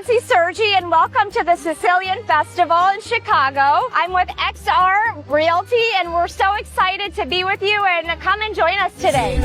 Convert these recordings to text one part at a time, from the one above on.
Nancy Sergi, and welcome to the Sicilian Festival in Chicago. I'm with XR Realty, and we're so excited to be with you, and come and join us today.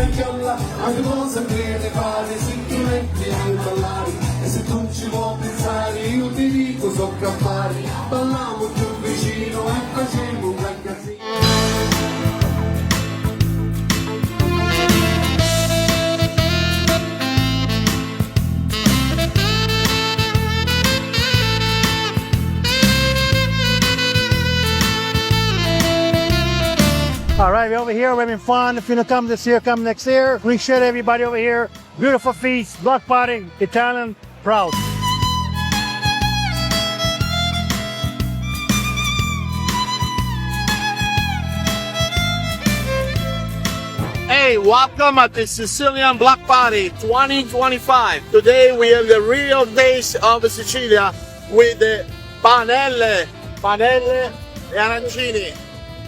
All right, we're over here, we're having fun. If you don't come this year, come next year. Appreciate everybody over here. Beautiful feast, block party, Italian, proud. Hey, welcome at the Sicilian Block Party 2025. Today we have the real taste of Sicilia with the panelle e arancini.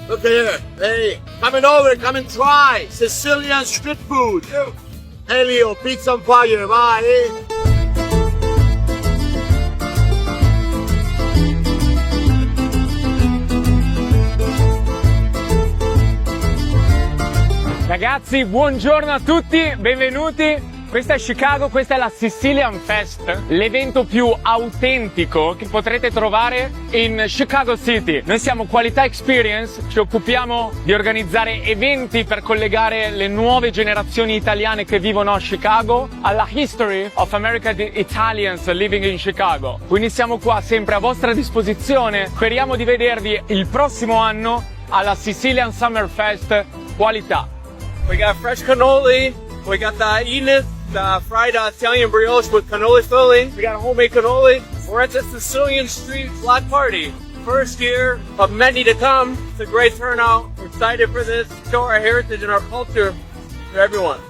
Look here, hey, coming over, come and try Sicilian street food. Elio, pizza on fire, vai! Ragazzi, buongiorno a tutti, benvenuti. Questa è Chicago, questa è la Sicilian Fest, l'evento più autentico che potrete trovare in Chicago City. Noi siamo Qualità Experience, ci occupiamo di organizzare eventi per collegare le nuove generazioni italiane che vivono a Chicago alla history of American Italians living in Chicago. Quindi siamo qua sempre a vostra disposizione. Speriamo di vedervi il prossimo anno alla Sicilian Summer Fest Qualità. We got fresh cannoli, we got the Edith, the fried Italian brioche with cannoli filling. We got a homemade cannoli. We're at the Sicilian Street Block Party. First year of many to come. It's a great turnout. We're excited for this. Show our heritage and our culture to everyone.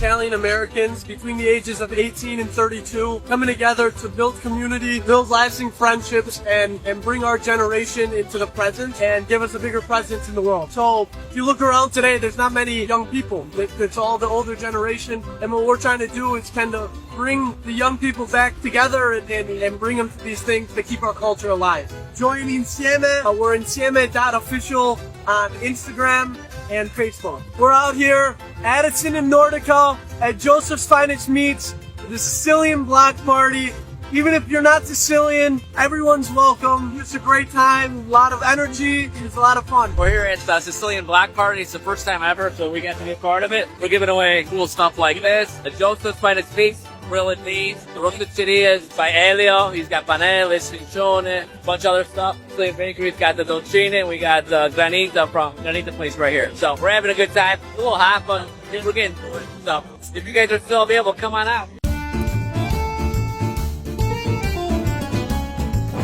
Italian Americans between the ages of 18 and 32 coming together to build community, build lasting friendships, and bring our generation into the present and give us a bigger presence in the world. So if you look around today, there's not many young people. It's all the older generation, and what we're trying to do is kind of bring the young people back together and bring them to these things to keep our culture alive. Join Insieme. We're Insieme.official on Instagram and Facebook. We're out here, Addison and Nordica at Joseph's Finest Meats, the Sicilian Block Party. Even if you're not Sicilian, everyone's welcome. It's a great time, a lot of energy, it's a lot of fun. We're here at the Sicilian Block Party. It's the first time ever, so we got to be a part of it. We're giving away cool stuff like this. The Joseph's Finest Meats, grilling these. The rosticerias by Elio. He's got panelle, cincione, a bunch of other stuff. Sicilian Bakery's got the dolcine. We got the granita from Granita Place right here. So we're having a good time. A little hot, but we're getting to it. So if you guys are still available, come on out.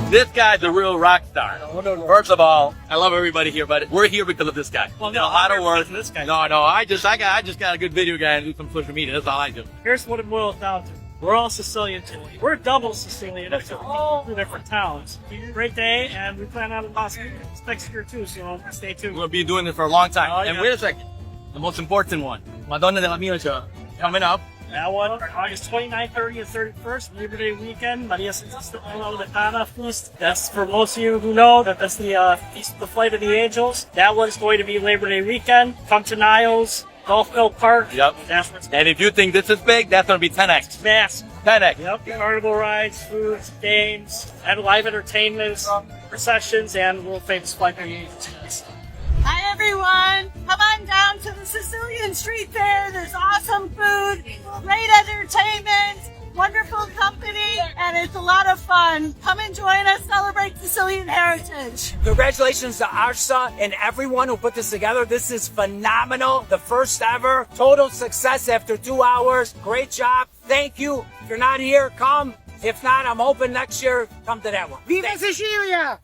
This guy's a real rock star. First of all, I love everybody here, but we're here because of this guy. Well, no, a lot of work. This guy. No, I just got a good video guy and do some social media. That's all I do. Here's what it boils down to. We're all Sicilian too. We're double Sicilian. It's all the different towns. Great day, and we plan on Las Vegas next year too, so stay tuned. We'll be doing this for a long time. Oh, And yeah. wait a second. The most important one. Madonna della Mia coming up. That one, August 29th, 30th, 31st, Labor Day weekend, Maria Sant'Ana Feast. That's for most of you who know that's the Feast of the Flight of the Angels. That one's going to be Labor Day weekend. Come to Niles, Golfville Park. Yep. That's what's And if you think this is big, that's going to be 10x. mass. 10x. Yep. Carnival rides, foods, games, and live entertainments, processions, and world famous flight of the Angels. Hi everyone! Come on down to the Sicilian Street Fair. There's awesome food, great entertainment, wonderful company, and it's a lot of fun. Come and join us, celebrate Sicilian heritage. Congratulations to Arsha and everyone who put this together. This is phenomenal. The first ever. Total success after 2 hours. Great job. Thank you. If you're not here, come. If not, I'm hoping next year, come to that one. Viva Sicilia!